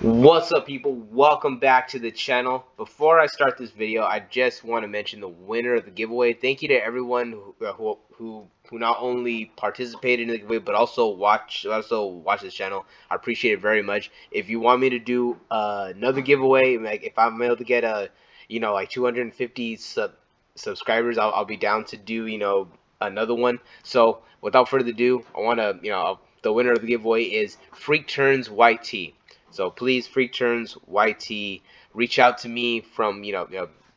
What's up, people? Welcome back to the channel. Before I start this video, I just want to mention the winner of the giveaway. Thank you to everyone who not only participated in the giveaway but also watch this channel. I appreciate it very much. If you want me to do another giveaway, like if I'm able to get like 250 subscribers, I'll be down to do another one. So without further ado, I want to the winner of the giveaway is Freak Turns YT. So please, Freak Turns YT, reach out to me from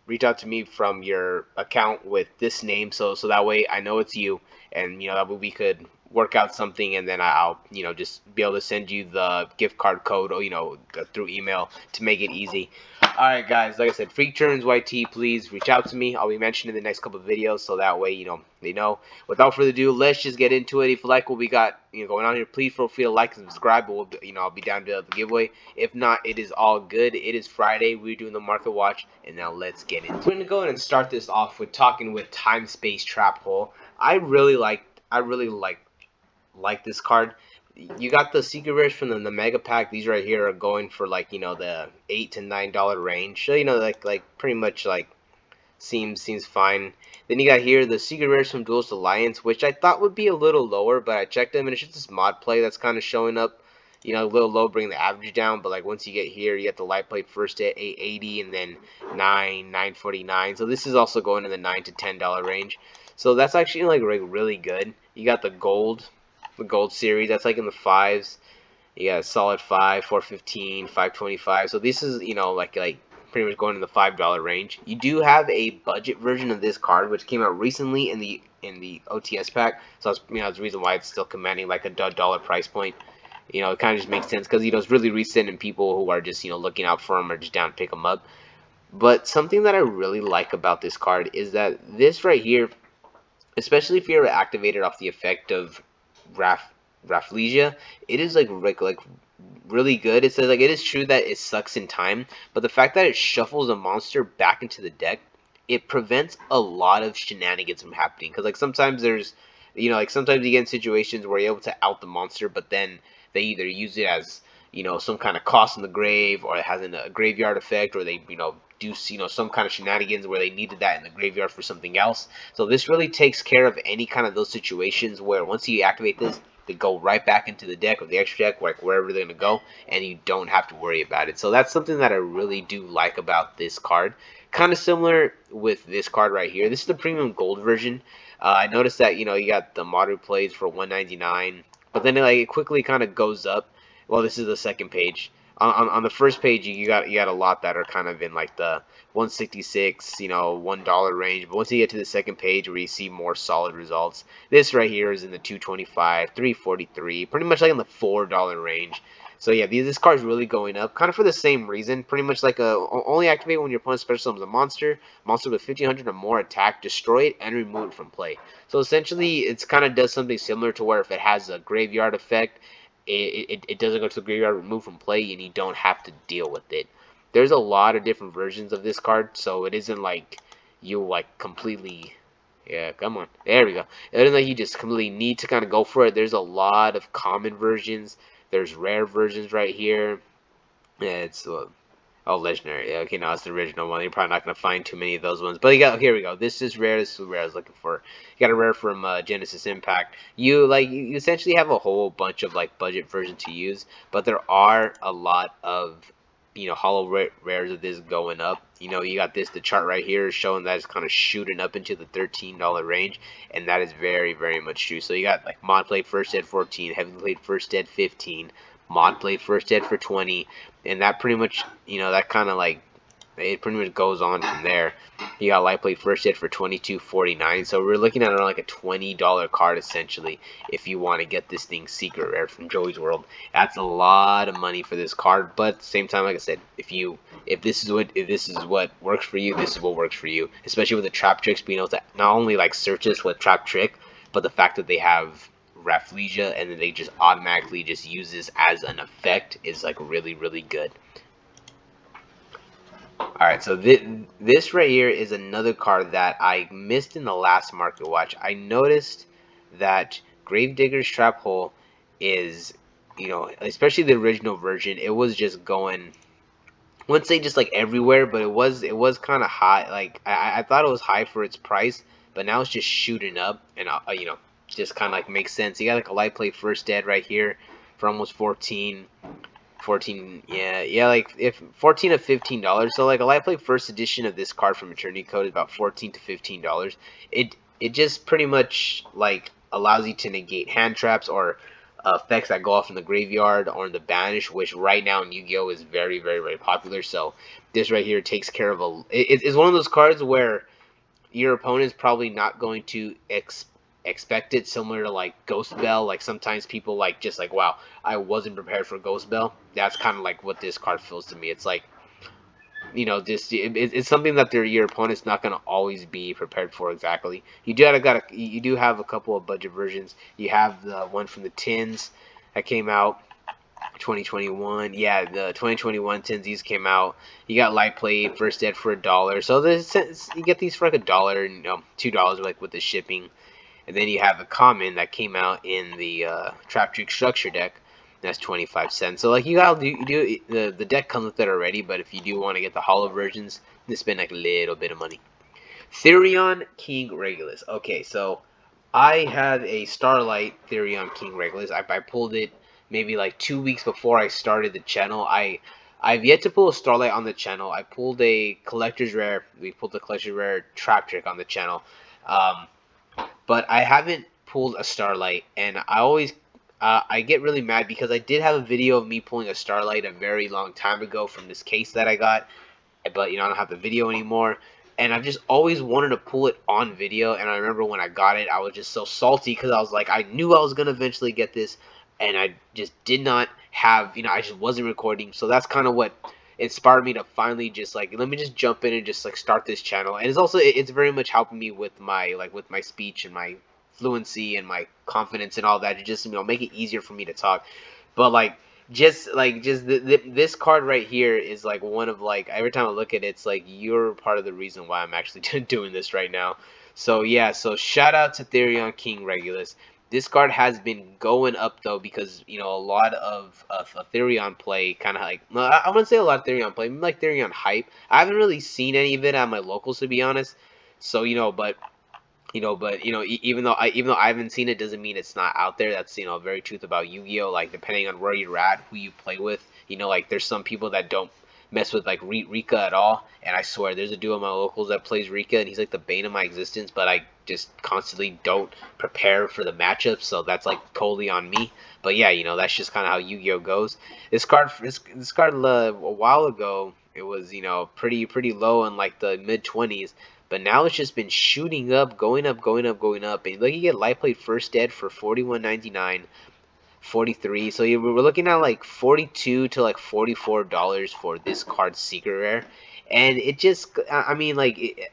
reach out to me from your account with this name, so that way I know it's you, and that way we could work out something, and then I'll just be able to send you the gift card code, or through email to make it easy. Alright guys, like I said, Freak Turns YT, please reach out to me. I'll be mentioned in the next couple of videos, so that way they know. Without further ado, let's just get into it. If you like what we got going on here, please feel free to like and subscribe. But I'll be down to the giveaway. If not, it is all good. It is Friday. We're doing the market watch, and now let's get into it. We're gonna go ahead and start this off with talking with Time Space Trap Hole. I really like this card. You got the secret rares from the mega pack. These right here are going for like the $8 to $9 range. So like pretty much like seems fine. Then you got here the secret rares from Duelist Alliance, which I thought would be a little lower, but I checked them and it's just this mod play that's kind of showing up, a little low, bringing the average down. But like once you get here, you get the light plate first at 880 and then 949. So this is also going in the $9 to $10 range. So that's actually like really good. You got the gold series, that's like in the fives. You got solid 5, 415, 525. So this is like pretty much going in the $5 range. You do have a budget version of this card, which came out recently in the OTS pack. So that's that's the reason why it's still commanding like a dollar price point. It kind of just makes sense because it's really recent and people who are just looking out for them are just down to pick them up. But something that I really like about this card is that this right here, especially if you're activated off the effect of Rafflesia, it is like really good. It says like it is true that it sucks in time, but the fact that it shuffles a monster back into the deck, it prevents a lot of shenanigans from happening. Because like sometimes there's, like sometimes you get in situations where you're able to out the monster, but then they either use it as some kind of cost in the grave, or it has a graveyard effect, or they do some kind of shenanigans where they needed that in the graveyard for something else. So this really takes care of any kind of those situations where once you activate this, they go right back into the deck or the extra deck, like wherever they're going to go, and you don't have to worry about it. So that's something that I really do like about this card. Kind of similar with this card right here. This is the premium gold version. I noticed that you got the modern plays for $199, but then it quickly kind of goes up. Well, this is the second page. On the first page, you got a lot that are kind of in like the 166, $1 range. But once you get to the second page where you see more solid results, this right here is in the 225, 343, pretty much like in the $4 range. So yeah, this card's really going up, kind of for the same reason. Pretty much like only activate when your opponent special summons a monster with 1500 or more attack, destroy it and remove it from play. So essentially, it's kind of does something similar to where if it has a graveyard effect, it doesn't go to the graveyard, remove from play, and you don't have to deal with it. There's a lot of different versions of this card, so it isn't like you completely. Yeah, come on. There we go. It isn't like you just completely need to kind of go for it. There's a lot of common versions. There's rare versions right here. Yeah, it's oh, legendary. Yeah, okay, no, it's the original one. You're probably not gonna find too many of those ones. But here we go. This is rare. This is rare I was looking for. You got a rare from Genesis Impact. You essentially have a whole bunch of budget versions to use, but there are a lot of hollow rares of this going up. You got the chart right here showing that it's kind of shooting up into the $13 range, and that is very, very much true. So you got like Mod Plate First Ed 14, Heavy Plate First Ed 15, Mod Plate First Ed for 20, and that pretty much, that kind of it pretty much goes on from there. You got Light Plate First Ed for $22.49, so we're looking at around like a $20 card essentially if you want to get this thing secret rare from Joey's World. That's a lot of money for this card, but at the same time, like I said, if this is what works for you, this is what works for you. Especially with the trap tricks, being able to not only search this with trap trick, but the fact that they have Rafflesia and then they just automatically just use this as an effect is really, really good. Alright, so this right here is another card that I missed in the last Market Watch. I noticed that Gravedigger's Trap Hole is especially the original version, it was just going. I wouldn't say just like everywhere, but it was kind of high. Like I thought it was high for its price, but now it's just shooting up, and just kind of like makes sense. You got like a light plate first dead right here for almost 14, yeah, like if 14 to $15. So like a light plate first edition of this card from Eternity Code is about 14 to $15. It just pretty much like allows you to negate hand traps or effects that go off in the graveyard or in the banish, which right now in Yu-Gi-Oh is very very very popular. So this right here takes care of it's one of those cards where your opponent's probably not going to expect it, similar to like Ghost Bell. Like sometimes people like just like, wow, I wasn't prepared for Ghost Bell. That's kind of like what this card feels to me. It's like, this it's something that your opponent's not going to always be prepared for exactly. You do have a couple of budget versions. You have the one from the tins that came out 2021. Yeah, the 2021 tins, these came out. You got light plate first dead for $1. So you get these for like $1 and $2 like with the shipping. And then you have a common that came out in the Trap Trick Structure deck. That's 25 cents. So like the deck comes with it already, but if you do want to get the hollow versions, you spend like a little bit of money. Therion King Regulus. Okay, so I had a Starlight Therion King Regulus. I pulled it maybe like 2 weeks before I started the channel. I've yet to pull a Starlight on the channel. I pulled a Collector's Rare. We pulled the Collector's Rare Trap Trick on the channel. But I haven't pulled a Starlight, and I get really mad because I did have a video of me pulling a Starlight a very long time ago from this case that I got, but I don't have the video anymore, and I've just always wanted to pull it on video. And I remember when I got it, I was just so salty because I was like, I knew I was gonna eventually get this, and I just did not have, I just wasn't recording. So that's kind of what inspired me to finally just like, let me just jump in and just like start this channel. And it's very much helping me with my speech and my fluency and my confidence and all that, to just make it easier for me to talk. But this card right here is like one of, like, every time I look at it, it's like you're part of the reason why I'm actually doing this right now. So yeah, so shout out to Therion King Regulus. This card has been going up though, because a lot of Therion play, kind of like, well, I wouldn't say a lot of Therion play, like Therion hype. I haven't really seen any of it at my locals, to be honest. So even though I haven't seen it, doesn't mean it's not out there. That's very truth about Yu-Gi-Oh. Like, depending on where you're at, who you play with, like, there's some people that don't mess with like Rika at all, and I swear there's a dude of my locals that plays Rika, and he's like the bane of my existence. But I just constantly don't prepare for the matchup, so that's like totally on me. But yeah, that's just kind of how Yu-Gi-Oh goes. This card a while ago, it was pretty low in like the mid 20s. But now it's just been shooting up, going up, going up, going up. And look, you get light plate first dead for $41.99, 43. So we're looking at like $42 to like $44 for this card's secret rare. And it just, I mean, like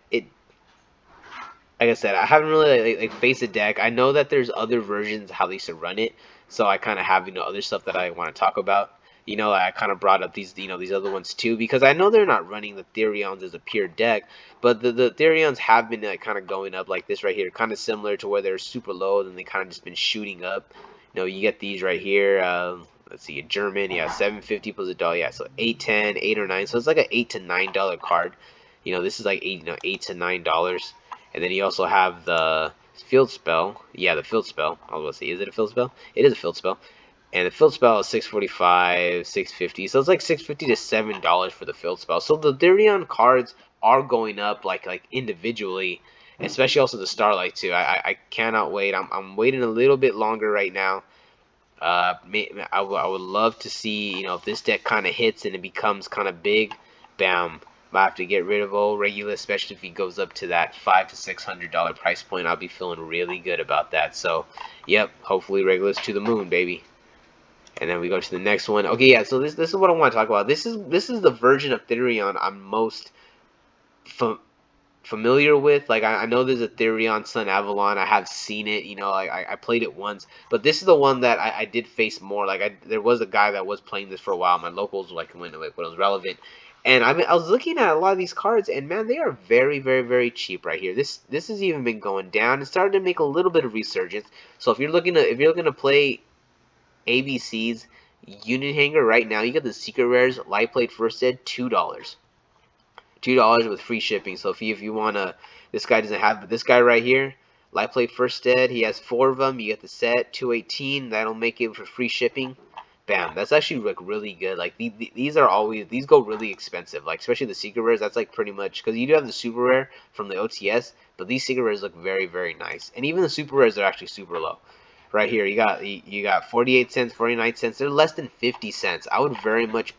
like I said, I haven't really like faced a deck. I know that there's other versions how they used to run it, so I kind of have other stuff that I want to talk about. I kind of brought up these other ones too, because I know they're not running the Therions as a pure deck, but the Therions have been like kind of going up, like this right here, kind of similar to where they're super low and they kind of just been shooting up. You get these right here. Let's see, a German, yeah, 750 plus $1, yeah, so 8, 10, 8 or 9, so it's like an $8 to $9 card. This is like $8 to $9. And then you also have the field spell. Yeah, the field spell. I was going to say, is it a field spell? It is a field spell. And the field spell is 645, 650. So it's like 650 to $7 for the field spell. So the Therion cards are going up like individually, especially also the Starlight too. I cannot wait. I'm waiting a little bit longer right now. I would love to see, if this deck kind of hits and it becomes kind of big. Bam. Might have to get rid of old Regulus, especially if he goes up to that $500 to $600 price point. I'll be feeling really good about that. So, yep, hopefully Regulus to the moon, baby. And then we go to the next one. Okay, yeah. So this is what I want to talk about. This is the version of Therion I'm most familiar with. Like, I know there's a Therion Sun Avalon. I have seen it. I played it once. But this is the one that I did face more. Like, there was a guy that was playing this for a while. My locals, like, when it was relevant. And I was looking at a lot of these cards, and man, they are very, very, very cheap right here. This has even been going down. It started to make a little bit of resurgence. So if you're looking to play ABC's unit hanger right now. You got the secret rares light plate first ed, $2. $2 with free shipping. So if you wanna, this guy doesn't have, but this guy right here, light plate first ed, he has 4 of them. You get the set, 218. That'll make it for free shipping. Bam, that's actually like really good. Like these are always, these go really expensive. Like especially the secret rares, that's like pretty much, because you do have the super rare from the OTS, but these secret rares look very very nice. And even the super rares are actually super low. Right here, you got 48 cents, 49 cents. They're less than 50 cents. I would very much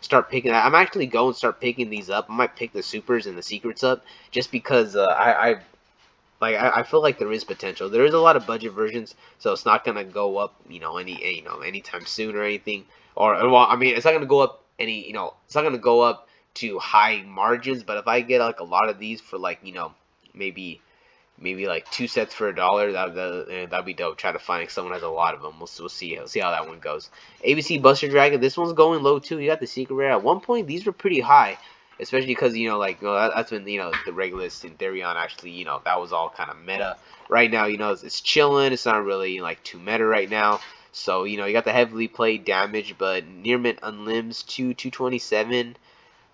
start picking that. I'm actually going to start picking these up. I might pick the supers and the secrets up just because I feel like there is potential. There is a lot of budget versions, so it's not gonna go up, anytime soon or anything. Or well, I mean, it's not gonna go up it's not gonna go up to high margins. But if I get like a lot of these for like, maybe like 2 sets for $1, that'd be dope. Try to find if someone has a lot of them. We'll see how that one goes. ABC Buster Dragon. This one's going low too. You got the secret rare. At one point, these were pretty high, especially because that's when the Regulus and Therion actually that was all kind of meta. Right now, it's chilling. It's not really like too meta right now. So you got the heavily played damage, but near mint unlims 227.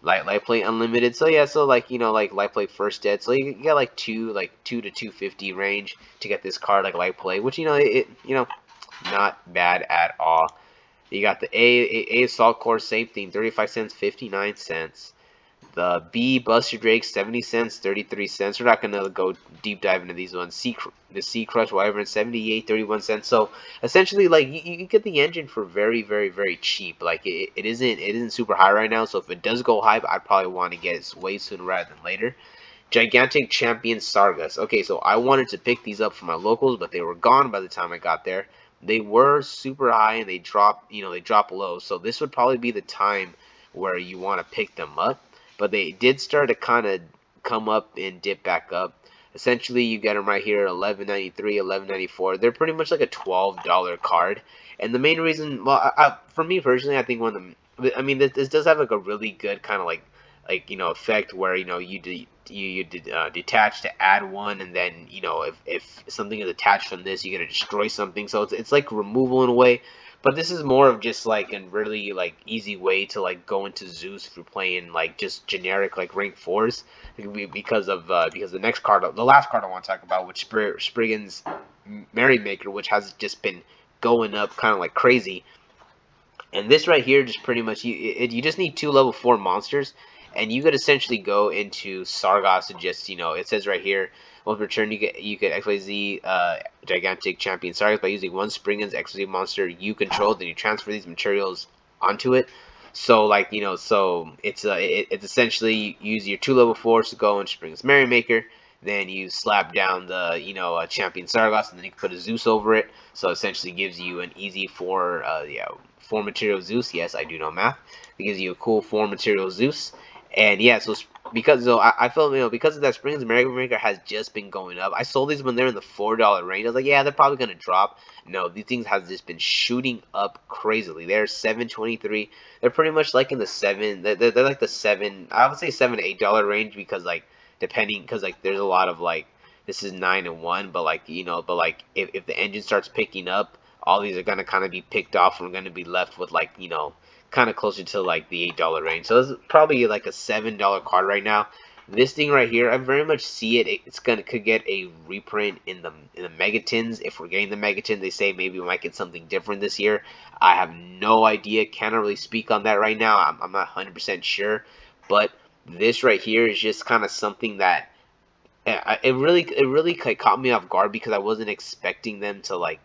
Light plate unlimited. So yeah, so like light plate first dead. So you got like two to 250 range to get this card like light plate, which not bad at all. You got the A assault core, same thing, 35 cents, 59 cents. The B Buster Drake, 70 cents, 33 cents. We're not gonna go deep dive into these ones. The C Crush Wyvern, 78, 31 cents. So essentially, like you get the engine for very, very, very cheap. Like it isn't super high right now. So if it does go high, I'd probably want to get it way sooner rather than later. Gigantic Champion Sargas. Okay, so I wanted to pick these up for my locals, but they were gone by the time I got there. They were super high and they drop low. So this would probably be the time where you want to pick them up. But they did start to kind of come up and dip back up. Essentially, you get them right here, 11.93, 11.94. They're pretty much like a $12 card. And the main reason, well, for me personally, I think one of them. I mean, this does have like a really good kind of effect where you detach to add one, and then if something is attached from this, you get to destroy something. So it's like removal in a way. But this is more of just like a really like easy way to like go into Zeus if you're playing like just generic like rank 4s, because the next card, the last card I want to talk about, which Spriggan's Merrymaker, which has just been going up kind of like crazy. And this right here, just pretty much you just need 2 level 4 monsters, and you could essentially go into Sargas and just it says right here, once return you get XYZ gigantic champion Sargas by using one Spriggan's XYZ monster you control. Then you transfer these materials onto it. So so it's essentially you use your 2 level 4s to go into Spriggan's Merrymaker. Then you slap down the champion Sargas, and then you can put a Zeus over it. So essentially gives you an easy 4 material Zeus. Yes, I do know math. It gives you a cool 4 material Zeus. And yeah, so I felt because of that, Springs American Maker has just been going up. I sold these when they're in the $4 range. I was like, yeah, they're probably gonna drop. No, these things have just been shooting up crazily. They're 7.23. They're pretty much like in the 7. They're like the 7. I would say $7 to $8 range, because because there's a lot of this is 9 and 1, but if the engine starts picking up, all these are gonna kind of be picked off, and we're gonna be left with kind of closer to like the $8 range. So it's probably like a $7 card right now. This thing right here, I very much see it. Could get a reprint in the Megatins. If we're getting the Megatins, they say maybe we might get something different this year. I have no idea. Cannot really speak on that right now. I'm not 100% sure, but this right here is just kind of something that it really caught me off guard, because I wasn't expecting them to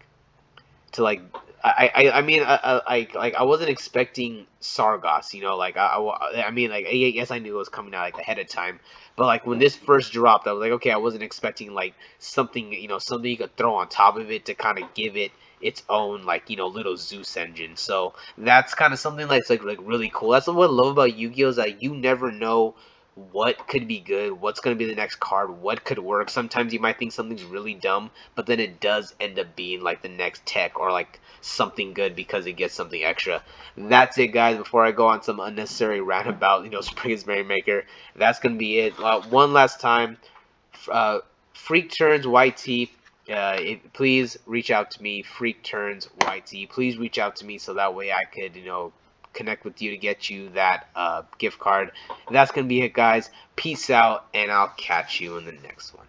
I mean I wasn't expecting Sargas, I mean yes, I knew it was coming out ahead of time, but when this first dropped, I was like, okay, I wasn't expecting something something you could throw on top of it to kind of give it its own little Zeus engine. So that's kind of something that's like really cool. That's what I love about Yu-Gi-Oh, is that you never know what could be good, what's going to be the next card, what could work. Sometimes you might think something's really dumb, but then it does end up being the next tech, or something good because it gets something extra. That's it, guys. Before I go on some unnecessary rant about Spriggan's Merrymaker, that's going to be it. One last time, Freak Turns YT. Please reach out to me, Freak Turns YT. Please reach out to me so that way I could, connect with you to get you that gift card. That's gonna be it, guys. Peace out, and I'll catch you in the next one.